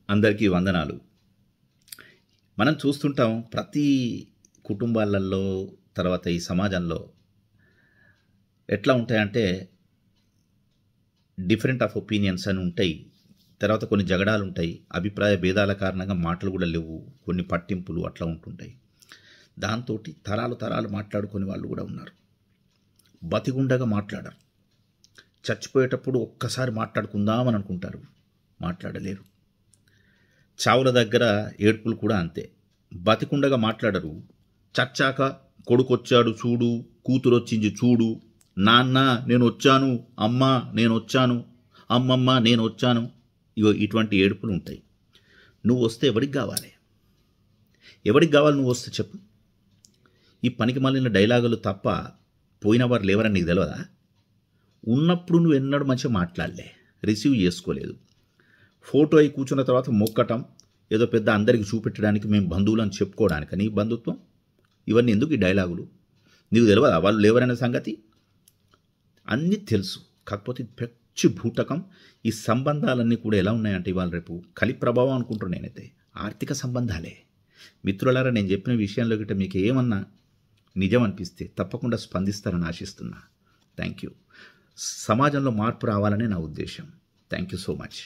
అందరికీ వందనాలు. మనం చూస్తుంటాం ప్రతి కుటుంబాలలో, తర్వాత ఈ సమాజంలో ఎట్లా ఉంటాయంటే డిఫరెంట్ ఆఫ్ ఒపీనియన్స్ అని ఉంటాయి. తర్వాత కొన్ని జగడాలు ఉంటాయి. అభిప్రాయ భేదాల కారణంగా మాటలు కూడా లేవు. కొన్ని పట్టింపులు అట్లా ఉంటుంటాయి. దాంతో తరాలు తరాలు మాట్లాడుకునే వాళ్ళు కూడా ఉన్నారు. బతిగుండగా మాట్లాడరు. చచ్చిపోయేటప్పుడు ఒక్కసారి మాట్లాడుకుందామని అనుకుంటారు, మాట్లాడలేరు. చావుల దగ్గర ఏడ్పులు కూడా అంతే. బతికుండగా మాట్లాడరు. చచ్చాక కొడుకొచ్చాడు చూడు, కూతురొచ్చింది చూడు, నాన్న నేను వచ్చాను, అమ్మ నేను వచ్చాను, అమ్మమ్మ నేను వచ్చాను, ఇగో ఇటువంటి ఏడుపులు ఉంటాయి. నువ్వు వస్తే ఎవరికి కావాలి? ఎవరికి కావాలి నువ్వు వస్తే చెప్పు. ఈ పనికి మాలిన డైలాగులు తప్ప పోయిన వారు లేవరని నీకు తెలియదా? ఉన్నప్పుడు నువ్వు ఎన్నడూ మంచిగా మాట్లాడలే, రిసీవ్ చేసుకోలేదు. ఫోటో అయి కూర్చున్న తర్వాత మొక్కటం, ఏదో పెద్ద అందరికి చూపెట్టడానికి మేము బంధువులను చెప్పుకోవడానికి నీ బంధుత్వం, ఇవన్నీ ఎందుకు ఈ డైలాగులు? నీకు తెలియదా వాళ్ళు లేవరనే సంగతి? అన్నీ తెలుసు. కాకపోతే పెచ్చి భూటకం. ఈ సంబంధాలన్నీ కూడా ఎలా ఉన్నాయంటే ఇవాళ రేపు కలి ప్రభావం అనుకుంటున్నాను నేనైతే. ఆర్థిక సంబంధాలే. మిత్రులారా, నేను చెప్పిన విషయంలో గిట్ట మీకు ఏమన్నా నిజం అనిపిస్తే తప్పకుండా స్పందిస్తారని ఆశిస్తున్నా. Thank you. సమాజంలో మార్పు రావాలనే నా ఉద్దేశం. Thank you so much.